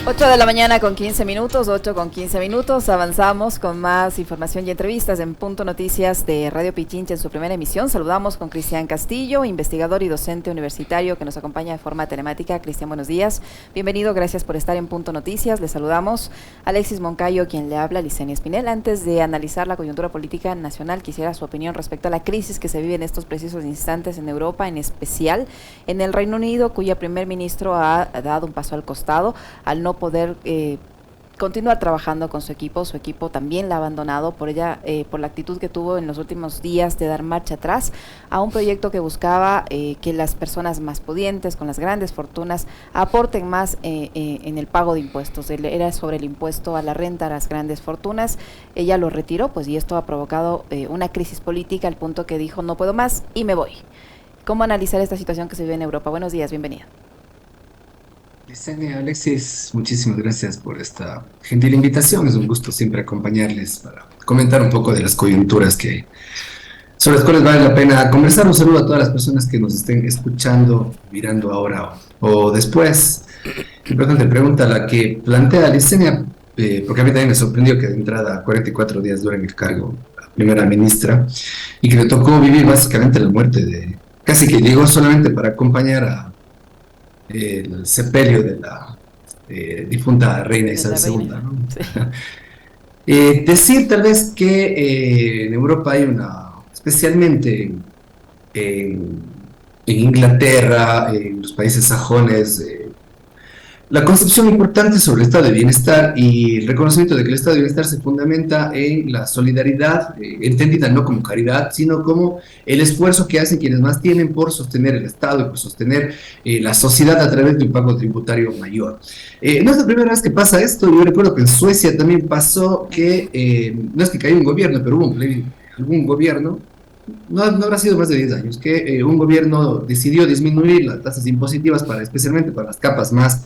8 de la mañana con 15 minutos, 8 con 15 minutos, avanzamos con más información y entrevistas en Punto Noticias de Radio Pichincha en su primera emisión. Saludamos con Cristian Castillo, investigador y docente universitario que nos acompaña de forma telemática. Cristian, buenos días, bienvenido, gracias por estar en Punto Noticias. Le saludamos Alexis Moncayo, quien le habla, Licenia Espinel. Antes de analizar la coyuntura política nacional, quisiera su opinión respecto a la crisis que se vive en estos precisos instantes en Europa, en especial en el Reino Unido, cuya primer ministro ha dado un paso al costado al no poder continuar trabajando con su equipo también la ha abandonado por la actitud que tuvo en los últimos días de dar marcha atrás a un proyecto que buscaba que las personas más pudientes, con las grandes fortunas, aporten más en el pago de impuestos. Era sobre el impuesto a la renta a las grandes fortunas. Ella lo retiró, pues, y esto ha provocado una crisis política al punto que dijo: no puedo más y me voy. ¿Cómo analizar esta situación que se vive en Europa? Buenos días, bienvenida. Licenia, Alexis, muchísimas gracias por esta gentil invitación. Es un gusto siempre acompañarles para comentar un poco de las coyunturas sobre las cuales vale la pena conversar. Un saludo a todas las personas que nos estén escuchando, mirando ahora o después. Importante pregunta la que plantea Licenia, porque a mí también me sorprendió que de entrada 44 días dura en el cargo la primera ministra y que le tocó vivir básicamente la muerte casi que llegó solamente para acompañar a el sepelio de la difunta reina Isabel II, ¿no? Sí. Decir tal vez que en Europa hay especialmente en Inglaterra, en los países sajones, la concepción importante sobre el estado de bienestar y el reconocimiento de que el estado de bienestar se fundamenta en la solidaridad, entendida no como caridad, sino como el esfuerzo que hacen quienes más tienen por sostener el estado y por sostener la sociedad a través de un pago tributario mayor. No es la primera vez que pasa esto. Yo recuerdo que en Suecia también pasó que, no es que cayó un gobierno, pero hubo algún gobierno, no habrá sido más de 10 años, que un gobierno decidió disminuir las tasas impositivas especialmente para las capas más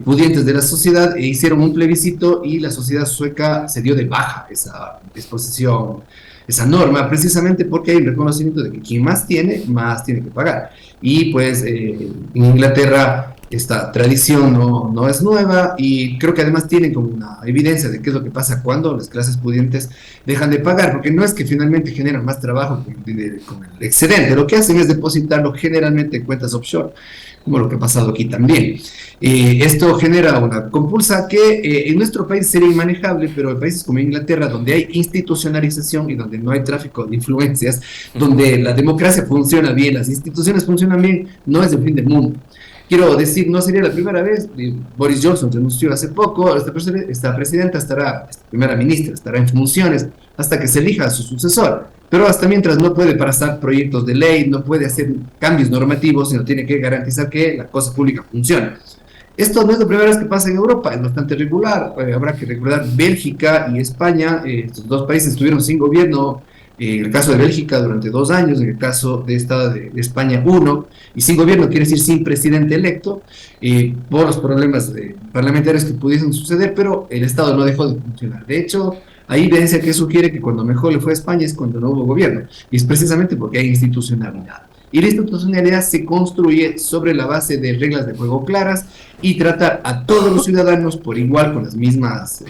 pudientes de la sociedad, e hicieron un plebiscito y la sociedad sueca se dio de baja esa disposición, esa norma, precisamente porque hay un reconocimiento de que quien más tiene que pagar. Y pues en Inglaterra esta tradición no es nueva, y creo que además tienen como una evidencia de qué es lo que pasa cuando las clases pudientes dejan de pagar, porque no es que finalmente generan más trabajo con el excedente, lo que hacen es depositarlo generalmente en cuentas offshore, como lo que ha pasado aquí también. Esto genera una compulsa que en nuestro país sería inmanejable, pero en países como Inglaterra, donde hay institucionalización y donde no hay tráfico de influencias, donde la democracia funciona bien, las instituciones funcionan bien, no es el fin del mundo. Quiero decir, no sería la primera vez. Boris Johnson renunció hace poco. Esta primera ministra estará en funciones hasta que se elija a su sucesor, pero hasta mientras no puede pasar proyectos de ley, no puede hacer cambios normativos, sino tiene que garantizar que la cosa pública funcione. Esto no es la primera vez que pasa en Europa, es bastante regular. Habrá que recordar Bélgica y España. Estos dos países estuvieron sin gobierno, en el caso de Bélgica durante 2 años, en el caso de España 1, y sin gobierno quiere decir sin presidente electo, por los problemas parlamentarios que pudiesen suceder, pero el Estado no dejó de funcionar. De hecho, hay evidencia que sugiere que cuando mejor le fue a España es cuando no hubo gobierno, y es precisamente porque hay institucionalidad. Y la institucionalidad se construye sobre la base de reglas de juego claras y tratar a todos los ciudadanos por igual, con los mismos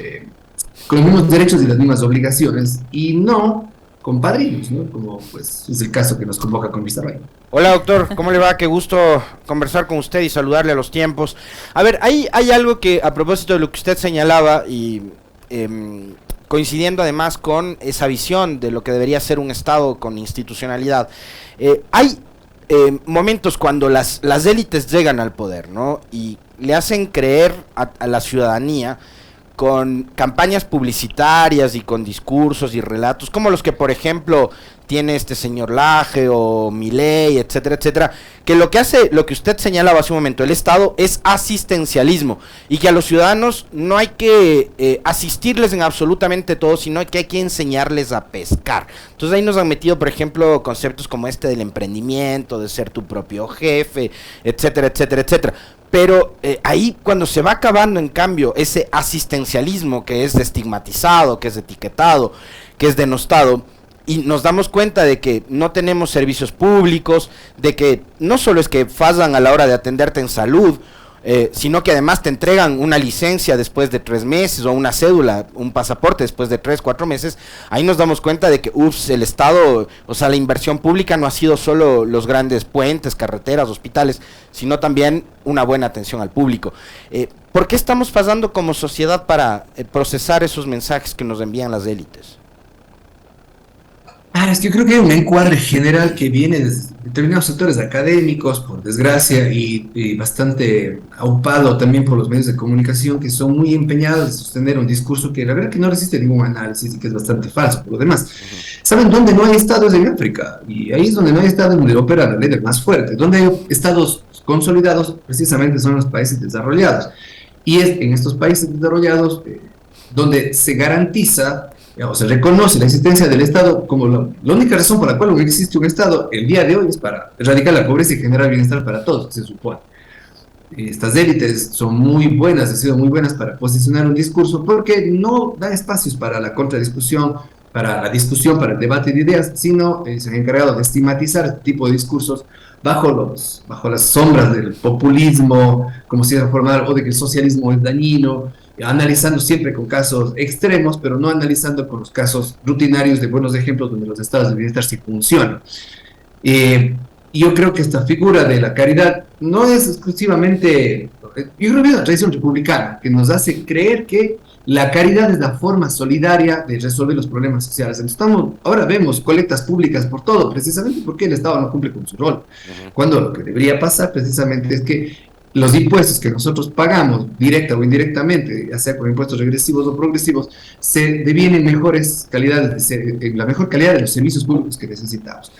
derechos y las mismas obligaciones, y no con padrinos, ¿no? Como pues es el caso que nos convoca con Mr. Ryan. Hola, doctor, ¿cómo le va? Qué gusto conversar con usted y saludarle a los tiempos. A ver, hay algo que, a propósito de lo que usted señalaba, y coincidiendo además con esa visión de lo que debería ser un Estado con institucionalidad, hay momentos cuando las élites llegan al poder, ¿no? Y le hacen creer a la ciudadanía con campañas publicitarias y con discursos y relatos, como los que, por ejemplo, tiene este señor Laje o Milei, etcétera, etcétera, que lo que hace, lo que usted señalaba hace un momento, el Estado es asistencialismo, y que a los ciudadanos no hay que asistirles en absolutamente todo, sino que hay que enseñarles a pescar. Entonces ahí nos han metido, por ejemplo, conceptos como este del emprendimiento, de ser tu propio jefe, etcétera, etcétera, etcétera. Pero ahí cuando se va acabando, en cambio, ese asistencialismo que es estigmatizado, que es etiquetado, que es denostado, y nos damos cuenta de que no tenemos servicios públicos, de que no solo es que fallan a la hora de atenderte en salud, sino que además te entregan una licencia después de 3 meses o una cédula, un pasaporte después de 3, 4 meses, ahí nos damos cuenta de que, el Estado, o sea, la inversión pública no ha sido solo los grandes puentes, carreteras, hospitales, sino también una buena atención al público. ¿Por qué estamos pasando como sociedad para procesar esos mensajes que nos envían las élites? Es que yo creo que hay un encuadre general que viene de determinados sectores académicos, por desgracia, y bastante aupado también por los medios de comunicación, que son muy empeñados en sostener un discurso que la verdad que no resiste ningún análisis y que es bastante falso por lo demás. ¿Saben dónde no hay estados? En África, y ahí es donde no hay estados, donde opera la ley del más fuerte. Donde hay estados consolidados precisamente son los países desarrollados, y es en estos países desarrollados donde se garantiza o se reconoce la existencia del Estado como la única razón por la cual existe un Estado el día de hoy es para erradicar la pobreza y generar bienestar para todos, se supone. Estas élites son muy buenas, han sido muy buenas para posicionar un discurso porque no dan espacios para la contradiscusión, para la discusión, para el debate de ideas, sino se han encargado de estigmatizar este tipo de discursos bajo las sombras del populismo, como si fuera formar, o de que el socialismo es dañino, analizando siempre con casos extremos, pero no analizando con los casos rutinarios de buenos ejemplos donde los estados de bienestar sí funcionan. Yo creo que esta figura de la caridad no es exclusivamente, yo creo que es una tradición republicana que nos hace creer que la caridad es la forma solidaria de resolver los problemas sociales. Entonces ahora vemos colectas públicas por todo, precisamente porque el Estado no cumple con su rol. Cuando lo que debería pasar precisamente es que los impuestos que nosotros pagamos, directa o indirectamente, ya sea con impuestos regresivos o progresivos, se devienen mejores calidades, en la mejor calidad de los servicios públicos que necesitamos.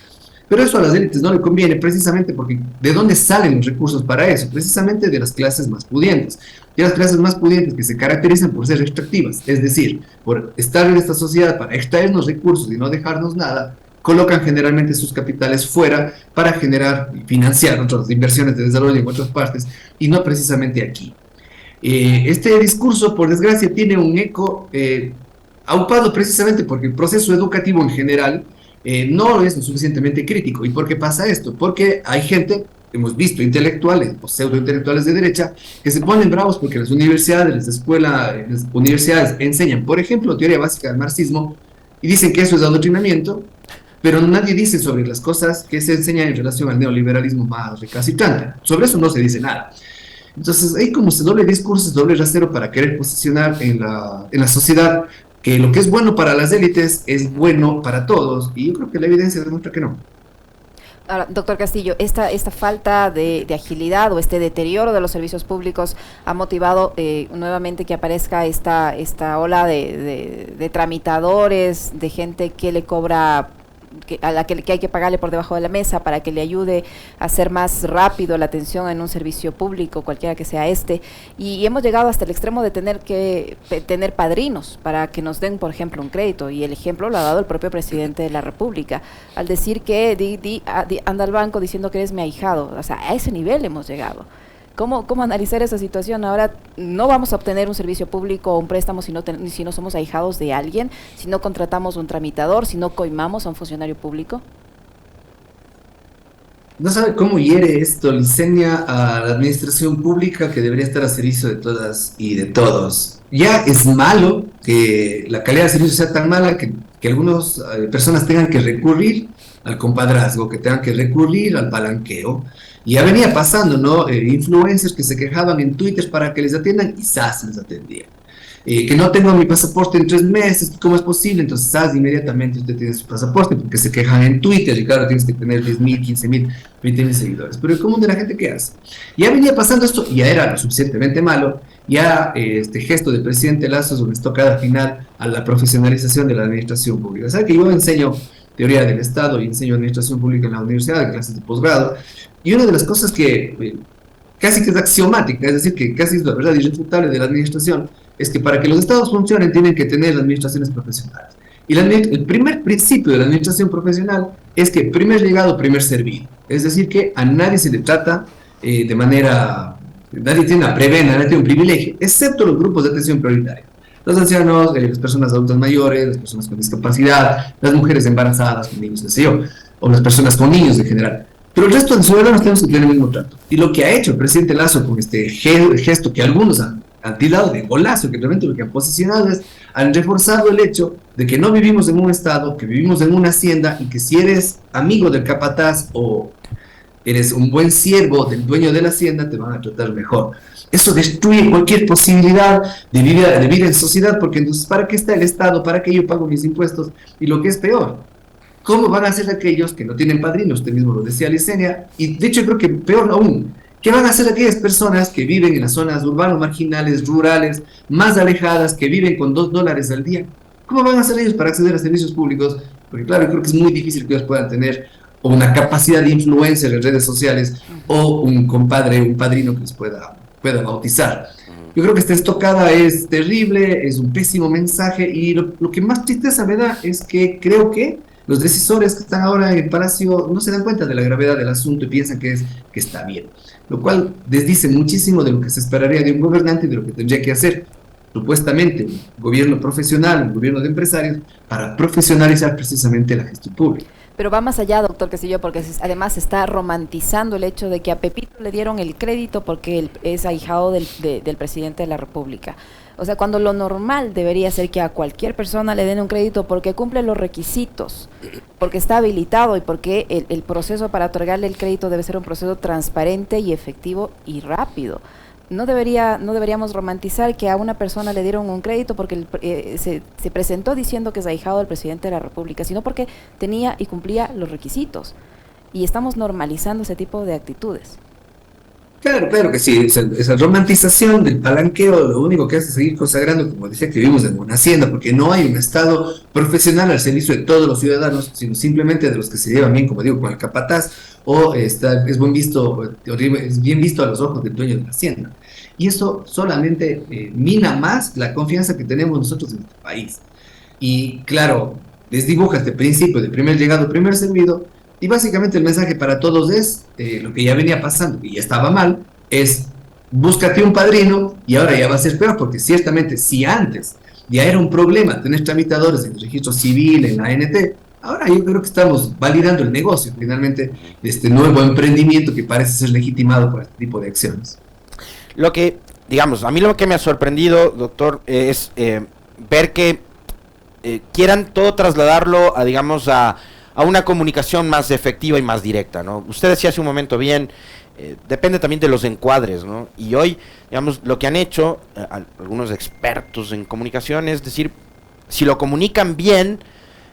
Pero eso a las élites no le conviene, precisamente porque ¿de dónde salen los recursos para eso? Precisamente de las clases más pudientes. Y las clases más pudientes que se caracterizan por ser extractivas, es decir, por estar en esta sociedad para extraernos recursos y no dejarnos nada, colocan generalmente sus capitales fuera para generar y financiar otras inversiones de desarrollo en otras partes y no precisamente aquí. Este discurso, por desgracia, tiene un eco aupado precisamente porque el proceso educativo en general no es lo suficientemente crítico. ¿Y por qué pasa esto? Porque hay gente, hemos visto intelectuales o pseudointelectuales de derecha, que se ponen bravos porque las universidades, las universidades enseñan, por ejemplo, teoría básica del marxismo y dicen que eso es adoctrinamiento, pero nadie dice sobre las cosas que se enseñan en relación al neoliberalismo más recalcitrante. Sobre eso no se dice nada. Entonces, hay como ese doble discurso, doble rasero para querer posicionar en la sociedad que lo que es bueno para las élites es bueno para todos, y yo creo que la evidencia demuestra que no. Ahora, doctor Castillo, esta falta de agilidad o este deterioro de los servicios públicos ha motivado nuevamente que aparezca esta ola de tramitadores, de gente que le cobra, a la que hay que pagarle por debajo de la mesa para que le ayude a hacer más rápido la atención en un servicio público, cualquiera que sea y hemos llegado hasta el extremo de tener que tener padrinos para que nos den, por ejemplo, un crédito, y el ejemplo lo ha dado el propio presidente de la República, al decir que anda al banco diciendo que eres mi ahijado. O sea, a ese nivel hemos llegado. ¿Cómo analizar esa situación? Ahora no vamos a obtener un servicio público o un préstamo si no somos ahijados de alguien, si no contratamos un tramitador, si no coimamos a un funcionario público. No sabe cómo hiere esto, Licenia, a la administración pública que debería estar a servicio de todas y de todos. Ya es malo que la calidad de servicio sea tan mala que algunas personas tengan que recurrir al compadrazgo, que tengan que recurrir al palanqueo. Y ya venía pasando, ¿no? Influencers que se quejaban en Twitter para que les atiendan y ¡zas! Les atendían. Que no tengo mi pasaporte en 3 meses, ¿cómo es posible? Entonces, ¡zas! Inmediatamente usted tiene su pasaporte porque se quejan en Twitter y claro, tienes que tener 10.000, 15.000, 20.000 seguidores. Pero el común de la gente, ¿qué hace? Ya venía pasando esto, ya era lo suficientemente malo, ya este gesto del presidente Lazo sobre estocada final a la profesionalización de la administración pública. ¿Sabe que yo enseño teoría del Estado y enseño administración pública en la universidad, en clases de posgrado? Y una de las cosas que casi que es axiomática, es decir, que casi es la verdad irrefutable de la administración, es que para que los estados funcionen tienen que tener administraciones profesionales. Y el primer principio de la administración profesional es que primer llegado, primer servido. Es decir, que a nadie se le trata de manera, nadie tiene una prebenda, nadie tiene un privilegio, excepto los grupos de atención prioritaria. Los ancianos, las personas adultas mayores, las personas con discapacidad, las mujeres embarazadas con niños, qué sé yo, o las personas con niños en general. Pero el resto de ciudadanos tenemos que tener el mismo trato. Y lo que ha hecho el presidente Lasso con este gesto que algunos han tirado de golazo, que realmente lo que han posicionado es, han reforzado el hecho de que no vivimos en un estado, que vivimos en una hacienda, y que si eres amigo del capataz o eres un buen siervo del dueño de la hacienda, te van a tratar mejor. Eso destruye cualquier posibilidad de vivir en sociedad, porque entonces, ¿para qué está el Estado? ¿Para qué yo pago mis impuestos? Y lo que es peor, ¿cómo van a hacer aquellos que no tienen padrino? Usted mismo lo decía, Licenia, y de hecho yo creo que peor aún, ¿qué van a hacer aquellas personas que viven en las zonas urbanas, marginales, rurales, más alejadas, que viven con $2 al día? ¿Cómo van a hacer ellos para acceder a servicios públicos? Porque claro, yo creo que es muy difícil que ellos puedan tener o una capacidad de influencia en redes sociales o un compadre, un padrino que les pueda bautizar. Yo creo que esta estocada es terrible, es un pésimo mensaje, y lo que más tristeza me da es que creo que los decisores que están ahora en el Palacio no se dan cuenta de la gravedad del asunto y piensan que está bien, lo cual desdice muchísimo de lo que se esperaría de un gobernante y de lo que tendría que hacer supuestamente un gobierno profesional, un gobierno de empresarios, para profesionalizar precisamente la gestión pública. Pero va más allá, doctor Castillo, porque además se está romantizando el hecho de que a Pepito le dieron el crédito porque él es ahijado del presidente de la República. O sea, cuando lo normal debería ser que a cualquier persona le den un crédito porque cumple los requisitos, porque está habilitado y porque el proceso para otorgarle el crédito debe ser un proceso transparente y efectivo y rápido. No deberíamos romantizar que a una persona le dieron un crédito porque se presentó diciendo que es ahijado del presidente de la República, sino porque tenía y cumplía los requisitos. Y estamos normalizando ese tipo de actitudes. Claro que sí, esa romantización del palanqueo lo único que hace es seguir consagrando, como decía, que vivimos en una hacienda, porque no hay un Estado profesional al servicio de todos los ciudadanos, sino simplemente de los que se llevan bien, como digo, con el capataz, o es bien visto a los ojos del dueño de la hacienda. Y eso solamente mina más la confianza que tenemos nosotros en nuestro país. Y claro, les dibuja este principio de primer llegado, primer servido. Y básicamente el mensaje para todos es, lo que ya venía pasando, y ya estaba mal, es búscate un padrino y ahora ya va a ser peor, porque ciertamente si antes ya era un problema tener tramitadores en el registro civil, en la ANT, ahora yo creo que estamos validando el negocio, finalmente, de este nuevo emprendimiento que parece ser legitimado por este tipo de acciones. Lo que, digamos, a mí lo que me ha sorprendido, doctor, es ver que quieran todo trasladarlo a, digamos, a una comunicación más efectiva y más directa, ¿no? Usted decía hace un momento bien, depende también de los encuadres, ¿no? Y hoy, digamos, lo que han hecho algunos expertos en comunicación es decir, si lo comunican bien,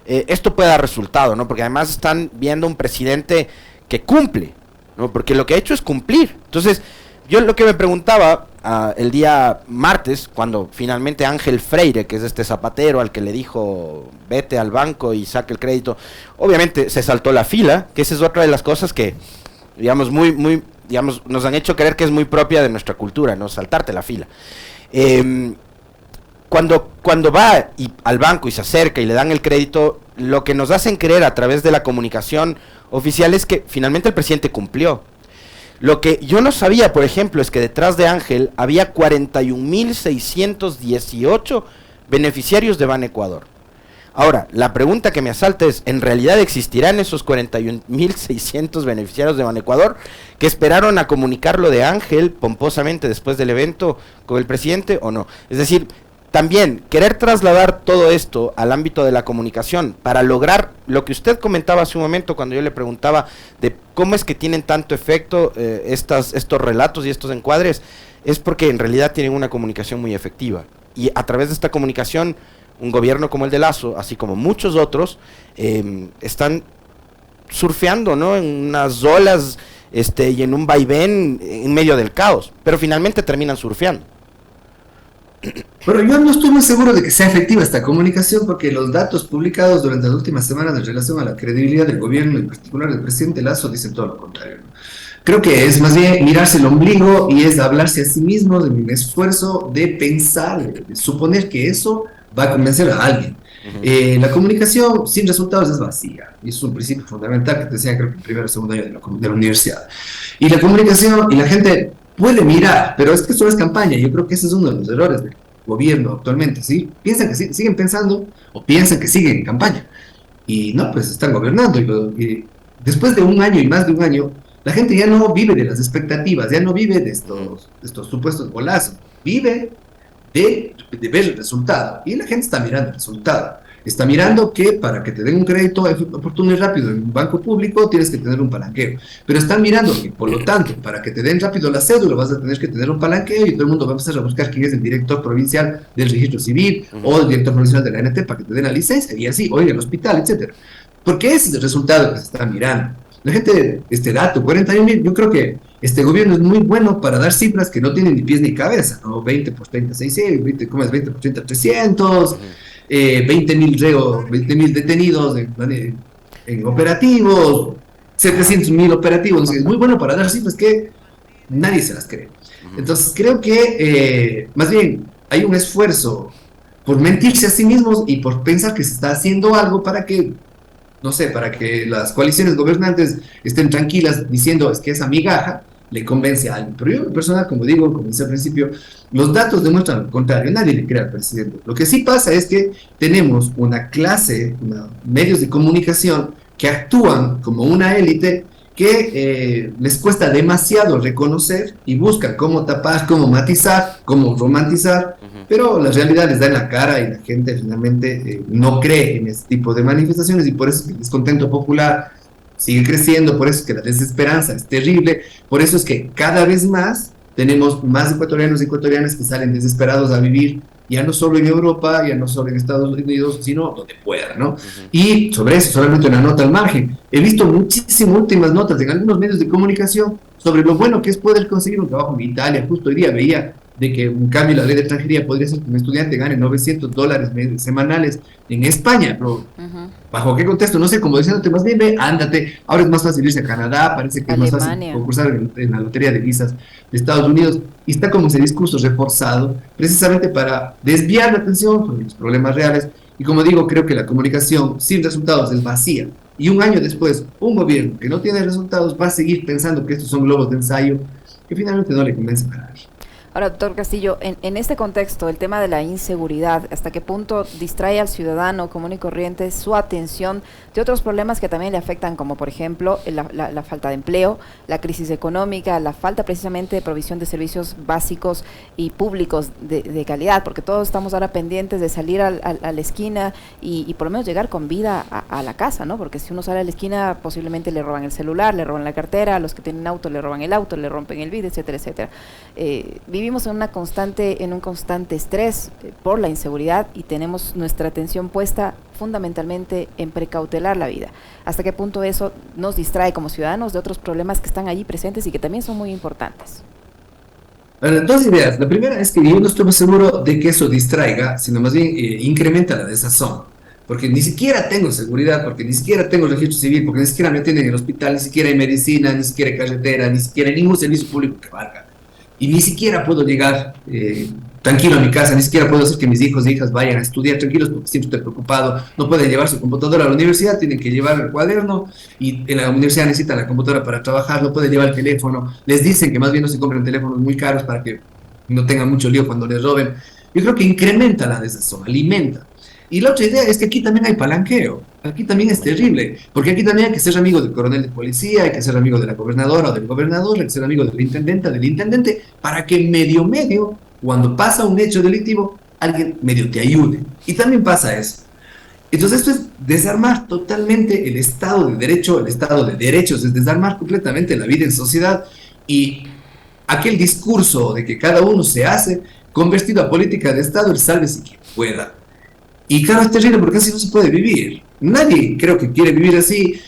esto puede dar resultado, ¿no? Porque además están viendo un presidente que cumple, ¿no? Porque lo que ha hecho es cumplir. Entonces, yo lo que me preguntaba el día martes, cuando finalmente Ángel Freire, que es este zapatero al que le dijo vete al banco y saque el crédito, obviamente se saltó la fila, que esa es otra de las cosas que, digamos, digamos, nos han hecho creer que es muy propia de nuestra cultura, ¿no? Saltarte la fila. Cuando va al banco y se acerca y le dan el crédito, lo que nos hacen creer a través de la comunicación oficial es que finalmente el presidente cumplió. Lo que yo no sabía, por ejemplo, es que detrás de Ángel había 41.618 beneficiarios de Ban Ecuador. Ahora, la pregunta que me asalta es, ¿en realidad existirán esos 41.600 beneficiarios de Ban Ecuador que esperaron a comunicar lo de Ángel pomposamente después del evento con el presidente o no? Es decir, también querer trasladar todo esto al ámbito de la comunicación para lograr lo que usted comentaba hace un momento cuando yo le preguntaba de cómo es que tienen tanto efecto estos relatos y estos encuadres, es porque en realidad tienen una comunicación muy efectiva. Y a través de esta comunicación, un gobierno como el de Lasso, así como muchos otros, están surfeando, ¿no?, en unas olas y en un vaivén en medio del caos, pero finalmente terminan surfeando. Pero yo no estoy muy seguro de que sea efectiva esta comunicación, porque los datos publicados durante las últimas semanas en relación a la credibilidad del gobierno, en particular del presidente Lasso, dicen todo lo contrario, ¿no? Creo que es más bien mirarse el ombligo y es hablarse a sí mismo de un esfuerzo de pensar, de suponer que eso va a convencer a alguien. La comunicación sin resultados es vacía, y es un principio fundamental que te decía, creo que en primer o segundo año de la universidad. Y la comunicación, y la gente puede mirar, pero es que eso es campaña. Yo creo que ese es uno de los errores del gobierno actualmente, ¿sí? Piensan que siguen pensando o piensan que siguen en campaña y no, pues están gobernando y después de un año y más de un año, la gente ya no vive de las expectativas, ya no vive de estos supuestos golazos, vive de ver el resultado. Y la gente está mirando el resultado. Está mirando que para que te den un crédito oportuno y rápido en un banco público tienes que tener un palanqueo. Pero están mirando que, por lo tanto, para que te den rápido la cédula vas a tener que tener un palanqueo y todo el mundo va a empezar a buscar quién es el director provincial del registro civil o el director provincial de la ANT para que te den la licencia y así, oye, el hospital, etcétera. Porque ese es el resultado que se está mirando. La gente, este dato, 41,000, yo creo que este gobierno es muy bueno para dar cifras que no tienen ni pies ni cabeza, ¿no? 20 por 30, 600, 20, ¿cómo es? 20 por 30, 300, 20,000 detenidos en operativos, 700,000 operativos. Es muy bueno para dar cifras que nadie se las cree. Entonces creo que más bien hay un esfuerzo por mentirse a sí mismos y por pensar que se está haciendo algo para que, no sé, para que las coaliciones gobernantes estén tranquilas diciendo es que esa migaja le convence a alguien. Pero yo, en personal, como digo, como decía al principio, los datos demuestran lo contrario, nadie le cree al presidente. Lo que sí pasa es que tenemos una clase, medios de comunicación que actúan como una élite que les cuesta demasiado reconocer y buscan cómo tapar, cómo matizar, cómo romantizar, pero la realidad les da en la cara y la gente finalmente no cree en este tipo de manifestaciones y por eso es que el descontento popular sigue creciendo, por eso es que la desesperanza es terrible, por eso es que cada vez más tenemos más ecuatorianos y ecuatorianas que salen desesperados a vivir, ya no solo en Europa, ya no solo en Estados Unidos, sino donde pueda, ¿no? Y sobre eso, solamente una nota al margen, he visto muchísimas últimas notas en algunos medios de comunicación sobre lo bueno que es poder conseguir un trabajo en Italia. Justo hoy día veía de que un cambio en la ley de extranjería podría ser que un estudiante gane $900 semanales en España, pero ¿bajo qué contexto? No sé, como diciéndote, más bien ve, ándate, ahora es más fácil irse a Canadá, parece que es más fácil concursar en la lotería de visas de Estados Unidos, y está como ese discurso reforzado, precisamente para desviar la atención sobre los problemas reales, y como digo, creo que la comunicación sin resultados es vacía, y un año después, un gobierno que no tiene resultados va a seguir pensando que estos son globos de ensayo, que finalmente no le convencen a nadie. Ahora, doctor Castillo, en este contexto, el tema de la inseguridad, ¿hasta qué punto distrae al ciudadano común y corriente su atención de otros problemas que también le afectan, como por ejemplo la falta de empleo, la crisis económica, la falta precisamente de provisión de servicios básicos y públicos de calidad? Porque todos estamos ahora pendientes de salir a la esquina y por lo menos llegar con vida a la casa, ¿no? Porque si uno sale a la esquina, posiblemente le roban el celular, le roban la cartera, a los que tienen auto le roban el auto, le rompen el vidrio, etcétera, etcétera. Vivimos en un constante estrés por la inseguridad y tenemos nuestra atención puesta fundamentalmente en precautelar la vida. ¿Hasta qué punto eso nos distrae como ciudadanos de otros problemas que están allí presentes y que también son muy importantes? Bueno, dos ideas. La primera es que yo no estoy muy seguro de que eso distraiga, sino más bien incrementa la desazón. Porque ni siquiera tengo seguridad, porque ni siquiera tengo registro civil, porque ni siquiera me atienden en el hospital, ni siquiera hay medicina, ni siquiera hay carretera, ni siquiera hay ningún servicio público que valga. Y ni siquiera puedo llegar tranquilo a mi casa, ni siquiera puedo hacer que mis hijos e hijas vayan a estudiar tranquilos porque siempre estoy preocupado. No pueden llevar su computadora a la universidad, tienen que llevar el cuaderno y en la universidad necesitan la computadora para trabajar, no pueden llevar el teléfono. Les dicen que más bien no se compren teléfonos muy caros para que no tengan mucho lío cuando les roben. Yo creo que incrementa la desazón, alimenta. Y la otra idea es que aquí también hay palanqueo, aquí también es terrible, porque aquí también hay que ser amigo del coronel de policía, hay que ser amigo de la gobernadora o del gobernador, hay que ser amigo del intendente, para que medio, cuando pasa un hecho delictivo, alguien medio te ayude. Y también pasa eso. Entonces esto es desarmar totalmente el Estado de Derecho, el Estado de Derechos, es desarmar completamente la vida en sociedad y aquel discurso de que cada uno se hace, convertido a política de Estado, el sálvese quien pueda. Y claro, es terrible porque así no se puede vivir. Nadie creo que quiere vivir así.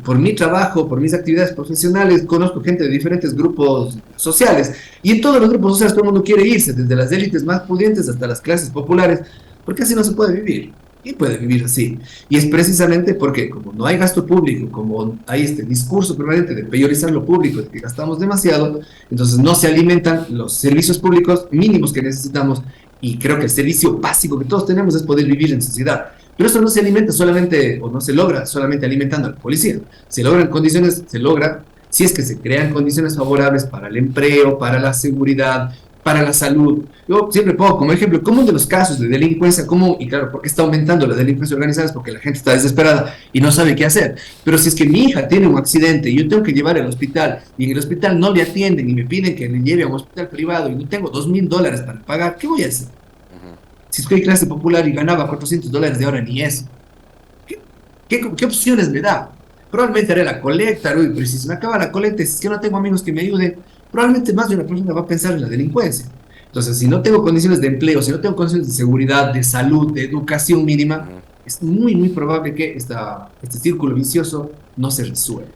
Por mi trabajo, por mis actividades profesionales, conozco gente de diferentes grupos sociales. Y en todos los grupos sociales todo el mundo quiere irse, desde las élites más pudientes hasta las clases populares, porque así no se puede vivir. ¿Quién puede vivir así? Y es precisamente porque como no hay gasto público, como hay este discurso permanente de priorizar lo público, de que gastamos demasiado, entonces no se alimentan los servicios públicos mínimos que necesitamos. Y creo que el servicio básico que todos tenemos es poder vivir en sociedad. Pero eso no se alimenta solamente, o no se logra solamente alimentando a la policía. Se logra si es que se crean condiciones favorables para el empleo, para la seguridad, para la salud. Yo siempre pongo como ejemplo común de los casos de delincuencia común, y claro, ¿porque está aumentando la delincuencia organizada? Es porque la gente está desesperada y no sabe qué hacer. Pero si es que mi hija tiene un accidente y yo tengo que llevar al hospital y en el hospital no le atienden y me piden que le lleve a un hospital privado y no tengo $2,000 para pagar, ¿qué voy a hacer? Si soy clase popular y ganaba $400 de hora, ni eso. ¿Qué opciones me da? Probablemente haré la colecta, uy, pero si se me acaba la colecta, si es que no tengo amigos que me ayuden, probablemente más de una persona va a pensar en la delincuencia. Entonces, si no tengo condiciones de empleo, si no tengo condiciones de seguridad, de salud, de educación mínima, es muy, muy probable que este círculo vicioso no se resuelva.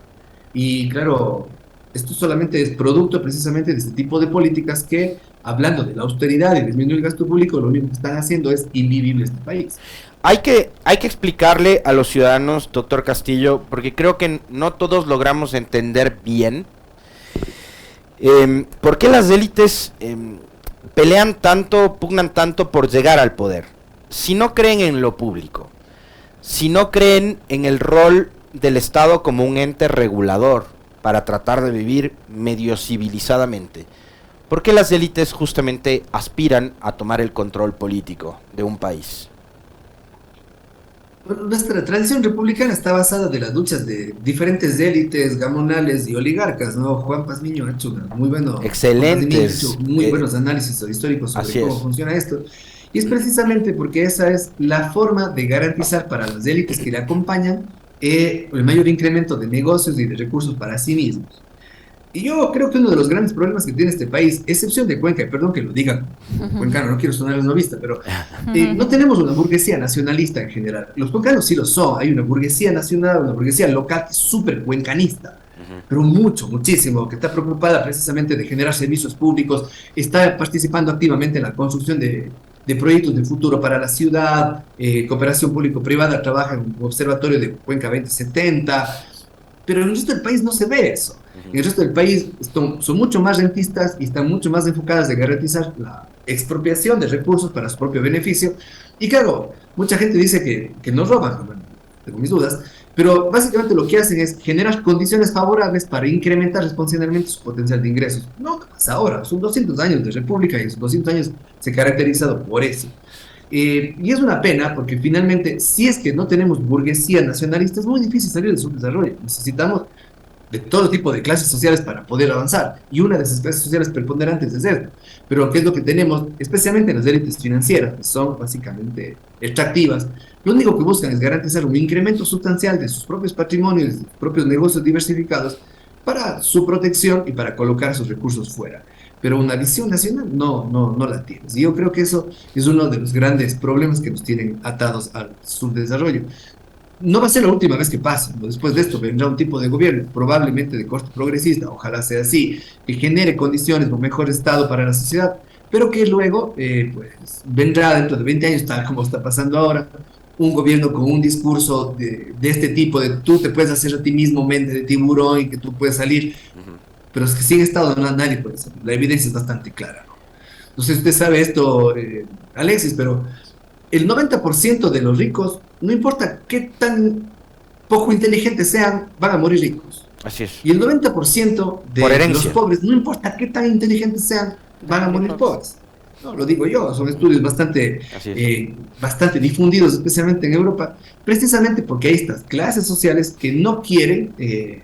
Y claro, esto solamente es producto precisamente de este tipo de políticas que, hablando de la austeridad y disminuir el gasto público, lo único que están haciendo es invivible este país. Hay que explicarle a los ciudadanos, doctor Castillo, porque creo que no todos logramos entender bien por qué las élites pelean tanto, pugnan tanto por llegar al poder. Si no creen en lo público, si no creen en el rol del Estado como un ente regulador para tratar de vivir medio civilizadamente, ¿por qué las élites justamente aspiran a tomar el control político de un país? Bueno, nuestra tradición republicana está basada de las luchas de diferentes élites, gamonales y oligarcas, ¿no? Juan Pazmiño ha hecho excelentes, muy buenos análisis históricos sobre cómo funciona esto. Y es precisamente porque esa es la forma de garantizar para las élites que le acompañan el mayor incremento de negocios y de recursos para sí mismos. Y yo creo que uno de los grandes problemas que tiene este país, excepción de Cuenca, y perdón que lo diga cuencano, no quiero sonar esnovista, pero no tenemos una burguesía nacionalista en general. Los cuencanos sí lo son, hay una burguesía nacional, una burguesía local que es súper cuencanista, pero muchísimo, que está preocupada precisamente de generar servicios públicos, está participando activamente en la construcción de proyectos de futuro para la ciudad, cooperación público-privada, trabaja en un observatorio de Cuenca 2070, pero en el resto del país no se ve eso. En el resto del país son mucho más rentistas y están mucho más enfocadas en garantizar la expropiación de recursos para su propio beneficio. Y claro, mucha gente dice que no roban, bueno, tengo mis dudas, pero básicamente lo que hacen es generar condiciones favorables para incrementar responsablemente su potencial de ingresos. No, ¿qué pasa ahora? Son 200 años de república y esos 200 años se han caracterizado por eso. Y es una pena porque finalmente, si es que no tenemos burguesía nacionalista, es muy difícil salir del subdesarrollo. Necesitamos de todo tipo de clases sociales para poder avanzar. Y una de esas clases sociales preponderantes es esta. Pero ¿qué es lo que tenemos? Especialmente en las élites financieras, que son básicamente extractivas. Lo único que buscan es garantizar un incremento sustancial de sus propios patrimonios, de sus propios negocios diversificados, para su protección y para colocar sus recursos fuera. Pero una visión nacional no la tienes. Y yo creo que eso es uno de los grandes problemas que nos tienen atados al subdesarrollo. No va a ser la última vez que pase, ¿no? Después de esto vendrá un tipo de gobierno, probablemente de corte progresista, ojalá sea así, que genere condiciones de un mejor estado para la sociedad, pero que luego pues, vendrá dentro de 20 años, tal como está pasando ahora, un gobierno con un discurso de este tipo, de tú te puedes hacer a ti mismo mente de tiburón y que tú puedes salir, pero es que sin Estado nadie puede salir, la evidencia es bastante clara, ¿no? Entonces usted sabe esto, Alexis, pero el 90% de los ricos, no importa qué tan poco inteligentes sean, van a morir ricos. Así es. Y el 90% de los pobres, no importa qué tan inteligentes sean, van a morir pobres. No, lo digo yo, son estudios bastante difundidos, especialmente en Europa, precisamente porque hay estas clases sociales que no quieren que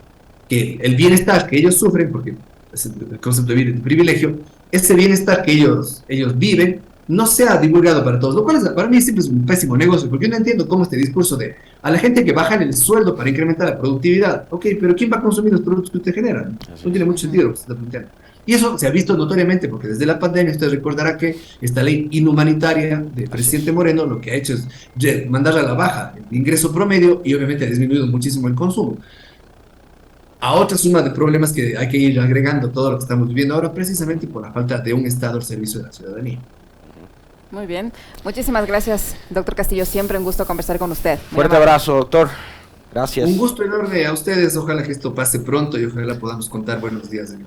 el bienestar que ellos sufren, porque es el concepto de privilegio, ese bienestar que ellos viven, no sea divulgado para todos, lo cual para mí siempre es un pésimo negocio, porque yo no entiendo cómo este discurso de a la gente que bajan el sueldo para incrementar la productividad, ok, pero ¿quién va a consumir los productos que usted genera? No tiene mucho sentido lo que se está planteando. Y eso se ha visto notoriamente, porque desde la pandemia usted recordará que esta ley inhumanitaria del presidente Moreno lo que ha hecho es mandar a la baja el ingreso promedio y obviamente ha disminuido muchísimo el consumo. A otra suma de problemas que hay que ir agregando todo lo que estamos viviendo ahora, precisamente por la falta de un Estado al servicio de la ciudadanía. Muy bien. Muchísimas gracias, doctor Castillo. Siempre un gusto conversar con usted. Fuerte abrazo, doctor. Gracias. Un gusto enorme a ustedes. Ojalá que esto pase pronto y ojalá podamos contar buenos días de mi